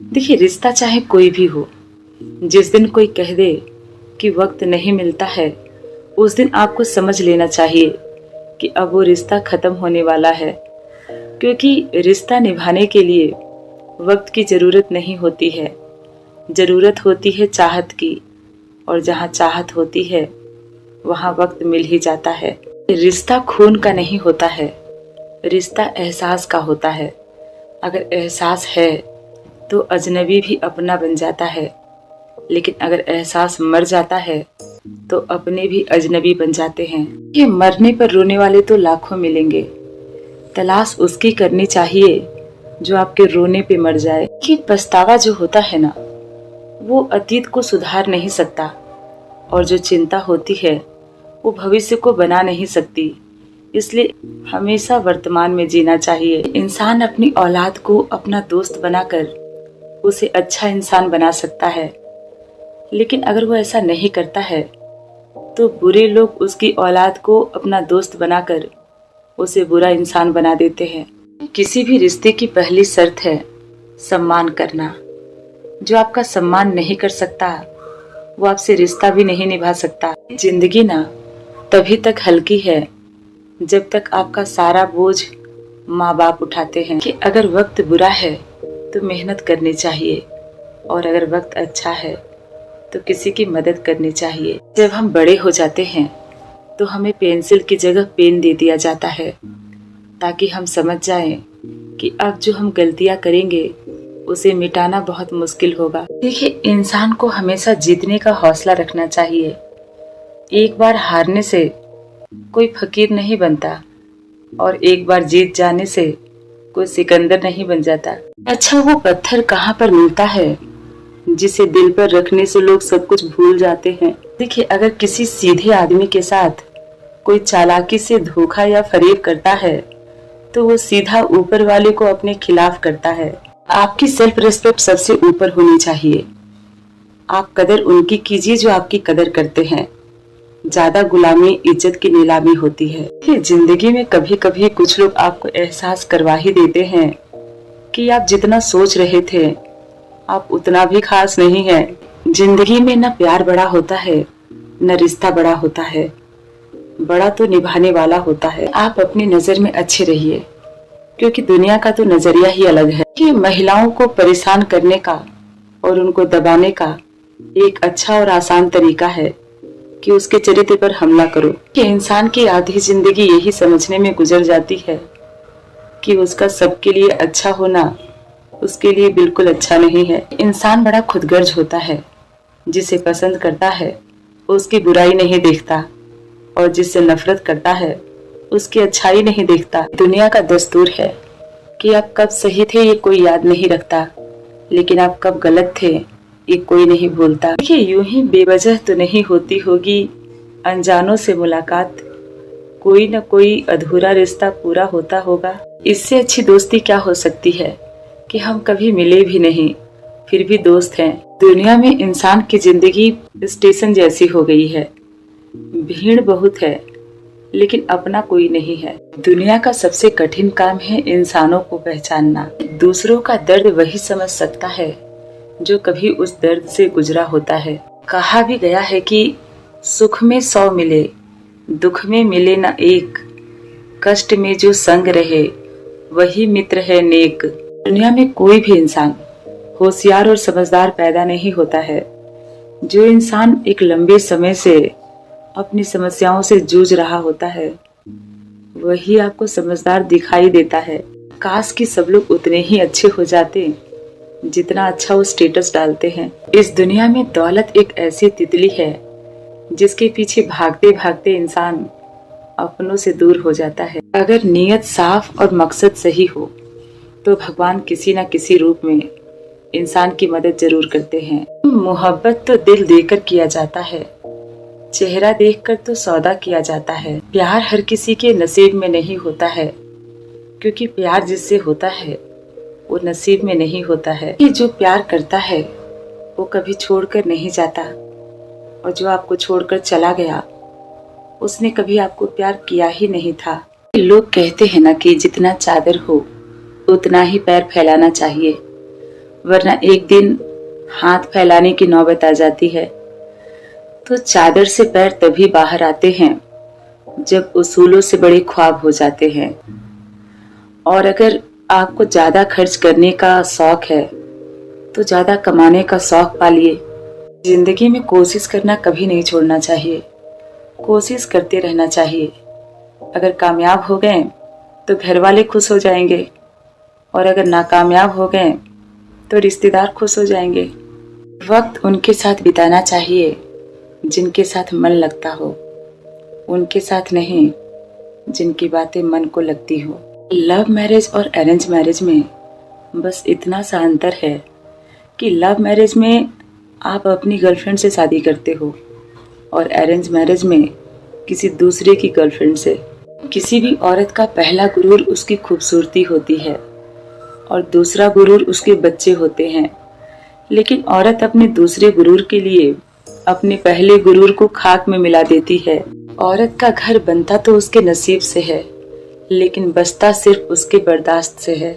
देखिए, रिश्ता चाहे कोई भी हो, जिस दिन कोई कह दे कि वक्त नहीं मिलता है, उस दिन आपको समझ लेना चाहिए कि अब वो रिश्ता खत्म होने वाला है। क्योंकि रिश्ता निभाने के लिए वक्त की जरूरत नहीं होती है, जरूरत होती है चाहत की। और जहाँ चाहत होती है वहाँ वक्त मिल ही जाता है। रिश्ता खून का नहीं होता है, रिश्ता एहसास का होता है। अगर एहसास है तो अजनबी भी अपना बन जाता है, लेकिन अगर एहसास मर जाता है तो अपने भी अजनबी बन जाते हैं। ये मरने पर रोने वाले तो लाखों मिलेंगे, तलाश उसकी करनी चाहिए जो आपके रोने पे मर जाए। कि पछतावा जो होता है ना, वो अतीत को सुधार नहीं सकता, और जो चिंता होती है वो भविष्य को बना नहीं सकती। इसलिए हमेशा वर्तमान में जीना चाहिए। इंसान अपनी औलाद को अपना दोस्त बनाकर उसे अच्छा इंसान बना सकता है, लेकिन अगर वो ऐसा नहीं करता है तो बुरे लोग उसकी औलाद को अपना दोस्त बनाकर उसे बुरा इंसान बना देते हैं। किसी भी रिश्ते की पहली शर्त है सम्मान करना। जो आपका सम्मान नहीं कर सकता वो आपसे रिश्ता भी नहीं निभा सकता। जिंदगी ना तभी तक हल्की है जब तक आपका सारा बोझ माँ बाप उठाते हैं। कि अगर वक्त बुरा है तो मेहनत करनी चाहिए, और अगर वक्त अच्छा है तो किसी की मदद करनी चाहिए। जब हम बड़े हो जाते हैं तो हमें पेंसिल की जगह पेन दे दिया जाता है, ताकि हम समझ जाएं कि अब जो हम गलतियां करेंगे उसे मिटाना बहुत मुश्किल होगा। देखिए, इंसान को हमेशा जीतने का हौसला रखना चाहिए। एक बार हारने से कोई फकीर नहीं बनता, और एक बार जीत जाने से कोई सिकंदर नहीं बन जाता। अच्छा, वो पत्थर कहाँ पर मिलता है जिसे दिल पर रखने से लोग सब कुछ भूल जाते हैं। देखिए, अगर किसी सीधे आदमी के साथ कोई चालाकी से धोखा या फरेब करता है तो वो सीधा ऊपर वाले को अपने खिलाफ करता है। आपकी सेल्फ रिस्पेक्ट सबसे ऊपर होनी चाहिए। आप कदर उनकी कीजिए जो आपकी कदर करते हैं। ज्यादा गुलामी इज्जत की नीलामी होती है। जिंदगी में कभी कभी कुछ लोग आपको एहसास करवा ही देते हैं कि आप जितना सोच रहे थे आप उतना भी खास नहीं है। जिंदगी में न प्यार बड़ा होता है न रिश्ता बड़ा होता है, बड़ा तो निभाने वाला होता है। आप अपनी नजर में अच्छे रहिए, क्योंकि दुनिया का तो नजरिया ही अलग है। कि महिलाओं को परेशान करने का और उनको दबाने का एक अच्छा और आसान तरीका है कि उसके चरित्र पर हमला करो। कि इंसान की आधी जिंदगी यही समझने में गुजर जाती है कि उसका सबके लिए अच्छा होना उसके लिए बिल्कुल अच्छा नहीं है। इंसान बड़ा खुदगर्ज होता है, जिसे पसंद करता है उसकी बुराई नहीं देखता, और जिससे नफरत करता है उसकी अच्छाई नहीं देखता। दुनिया का दस्तूर है कि आप कब सही थे ये कोई याद नहीं रखता, लेकिन आप कब गलत थे ये कोई नहीं भूलता। देखिए, यूं ही बेवजह तो नहीं होती होगी अनजानों से मुलाकात, कोई न कोई अधूरा रिश्ता पूरा होता होगा। इससे अच्छी दोस्ती क्या हो सकती है कि हम कभी मिले भी नहीं फिर भी दोस्त हैं। दुनिया में इंसान की जिंदगी स्टेशन जैसी हो गई है। भीड़ बहुत है लेकिन अपना कोई नहीं है। दुनिया का सबसे कठिन काम है इंसानों को पहचानना। दूसरों का दर्द वही समझ सकता है जो कभी उस दर्द से गुजरा होता है। कहा भी गया है कि सुख में 100 मिले, दुख में मिले न एक, कष्ट में जो संग रहे वही मित्र है नेक। दुनिया में कोई भी इंसान होशियार और समझदार पैदा नहीं होता है। जो इंसान एक लंबे समय से अपनी समस्याओं से जूझ रहा होता है वही आपको समझदार दिखाई देता है। काश कि सब लोग उतने ही अच्छे हो जाते जितना अच्छा वो स्टेटस डालते हैं। इस दुनिया में दौलत एक ऐसी तितली है जिसके पीछे भागते भागते इंसान अपनों से दूर हो जाता है। अगर नीयत साफ और मकसद सही हो तो भगवान किसी न किसी रूप में इंसान की मदद जरूर करते हैं। मोहब्बत तो दिल देकर किया जाता है, चेहरा देखकर तो सौदा किया जाता है। प्यार हर किसी के नसीब में नहीं होता है, क्योंकि प्यार जिससे होता है वो नसीब में नहीं होता है। कि जो प्यार करता है वो कभी छोड़कर नहीं जाता, और जो आपको छोड़कर चला गया उसने कभी आपको प्यार किया ही नहीं था। लोग कहते हैं ना कि जितना चादर हो उतना ही पैर फैलाना चाहिए। वरना एक दिन हाथ फैलाने की नौबत आ जाती है। तो चादर से पैर तभी बाहर आते हैं जब उसूलों से बड़े ख्वाब हो जाते हैं। और अगर आपको ज्यादा खर्च करने का शौक है तो ज्यादा कमाने का शौक पालिए। जिंदगी में कोशिश करना कभी नहीं छोड़ना चाहिए, कोशिश करते रहना चाहिए। अगर कामयाब हो गए तो घर वाले खुश हो जाएंगे, और अगर नाकामयाब हो गए तो रिश्तेदार खुश हो जाएंगे। वक्त उनके साथ बिताना चाहिए जिनके साथ मन लगता हो, उनके साथ नहीं जिनकी बातें मन को लगती हो। लव मैरिज और अरेंज मैरिज में बस इतना सा अंतर है कि लव मैरिज में आप अपनी गर्लफ्रेंड से शादी करते हो और अरेंज मैरिज में किसी दूसरे की गर्लफ्रेंड से। किसी भी औरत का पहला गुरूर उसकी खूबसूरती होती है और दूसरा गुरूर उसके बच्चे होते हैं। लेकिन औरत अपने दूसरे गुरूर के लिए अपने पहले गुरूर को खाक में मिला देती है। औरत का घर बनता तो उसके नसीब से है, लेकिन बसता सिर्फ उसके बर्दाश्त से है।